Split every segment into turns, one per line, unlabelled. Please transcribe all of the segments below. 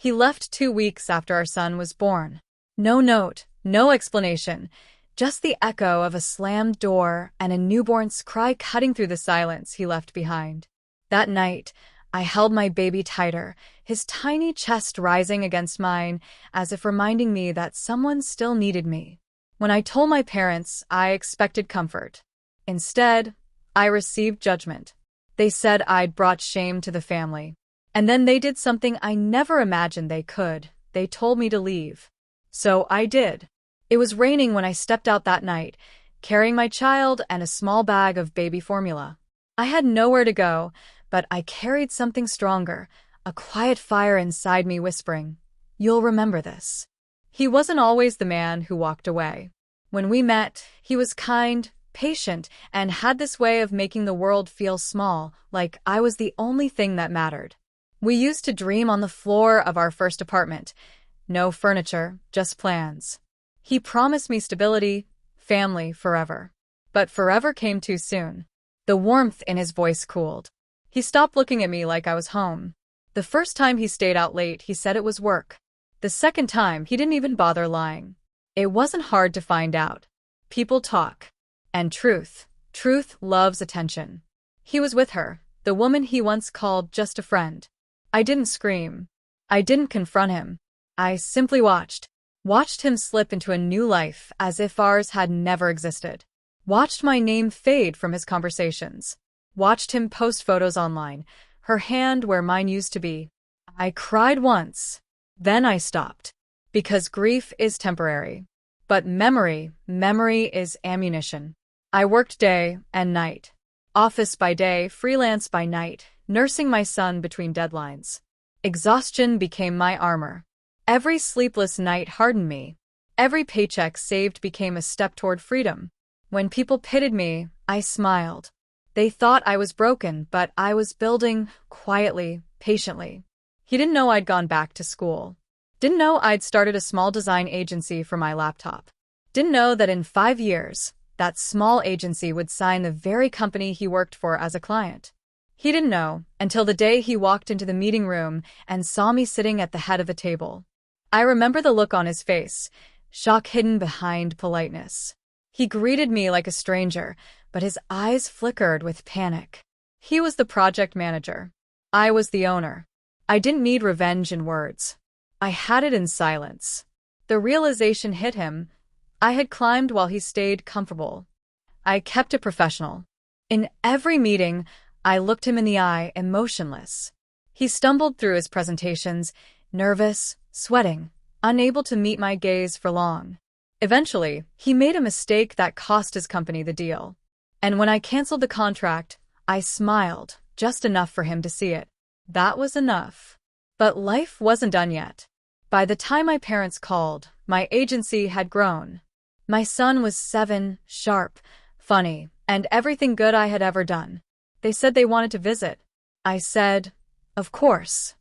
He left 2 weeks after our son was born. No note, no explanation, just the echo of a slammed door and a newborn's cry cutting through the silence he left behind. That night, I held my baby tighter, his tiny chest rising against mine, as if reminding me that someone still needed me. When I told my parents, I expected comfort. Instead, I received judgment. They said I'd brought shame to the family. And then they did something I never imagined they could. They told me to leave. So I did. It was raining when I stepped out that night, carrying my child and a small bag of baby formula. I had nowhere to go, but I carried something stronger, a quiet fire inside me whispering, "You'll remember this." He wasn't always the man who walked away. When we met, he was kind, patient, and had this way of making the world feel small, like I was the only thing that mattered. We used to dream on the floor of our first apartment. No furniture, just plans. He promised me stability, family, forever. But forever came too soon. The warmth in his voice cooled. He stopped looking at me like I was home. The first time he stayed out late, he said it was work. The second time, he didn't even bother lying. It wasn't hard to find out. People talk. And truth loves attention. He was with her, the woman he once called just a friend. I didn't scream. I didn't confront him. I simply watched him slip into a new life as if ours had never existed. Watched my name fade from his conversations. Watched him post photos online, her hand where mine used to be. I cried once. Then I stopped. Because grief is temporary. But memory is ammunition. I worked day and night. Office by day, freelance by night, nursing my son between deadlines. Exhaustion became my armor. Every sleepless night hardened me. Every paycheck saved became a step toward freedom. When people pitied me, I smiled. They thought I was broken, but I was building, quietly, patiently. He didn't know I'd gone back to school. Didn't know I'd started a small design agency for my laptop. Didn't know that in 5 years, that small agency would sign the very company he worked for as a client. He didn't know until the day he walked into the meeting room and saw me sitting at the head of the table. I remember the look on his face, shock hidden behind politeness. He greeted me like a stranger, but his eyes flickered with panic. He was the project manager. I was the owner. I didn't need revenge in words. I had it in silence. The realization hit him. I had climbed while he stayed comfortable. I kept it professional. In every meeting, I looked him in the eye, emotionless. He stumbled through his presentations, nervous, sweating, unable to meet my gaze for long. Eventually, he made a mistake that cost his company the deal. And when I canceled the contract, I smiled, just enough for him to see it. That was enough. But life wasn't done yet. By the time my parents called, my agency had grown. My son was 7, sharp, funny, and everything good I had ever done. They said they wanted to visit. I said, of course.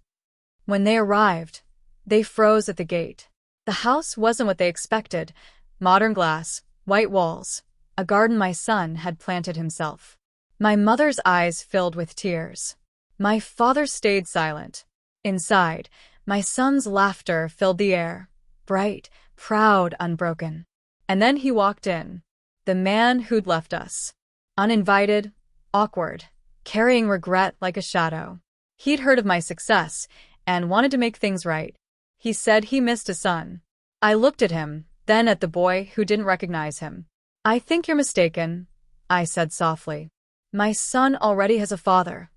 When they arrived, they froze at the gate. The house wasn't what they expected. Modern glass, white walls, a garden my son had planted himself. My mother's eyes filled with tears. My father stayed silent. Inside, my son's laughter filled the air, bright, proud, unbroken. And then he walked in, the man who'd left us. Uninvited, awkward, carrying regret like a shadow. He'd heard of my success and wanted to make things right. He said he missed a son. I looked at him, then at the boy who didn't recognize him. I think you're mistaken, I said softly. My son already has a father.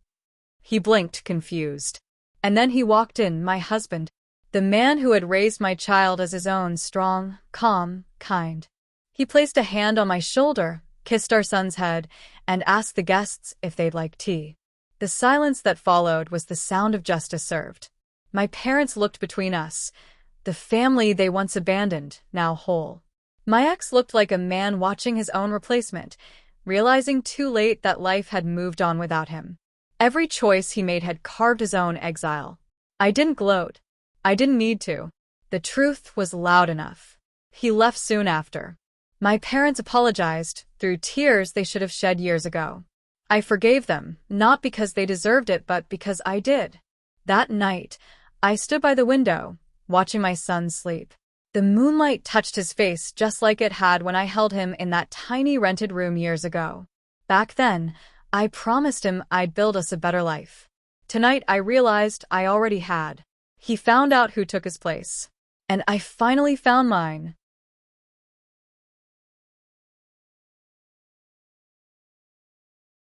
He blinked, confused. And then he walked in, my husband, the man who had raised my child as his own, strong, calm, kind. He placed a hand on my shoulder, kissed our son's head, and asked the guests if they'd like tea. The silence that followed was the sound of justice served. My parents looked between us, the family they once abandoned, now whole. My ex looked like a man watching his own replacement, realizing too late that life had moved on without him. Every choice he made had carved his own exile. I didn't gloat. I didn't need to. The truth was loud enough. He left soon after. My parents apologized, through tears they should have shed years ago. I forgave them, not because they deserved it, but because I did. That night, I stood by the window, watching my son sleep. The moonlight touched his face just like it had when I held him in that tiny rented room years ago. Back then, I promised him I'd build us a better life. Tonight I realized I already had. He found out who took his place. And I finally found mine.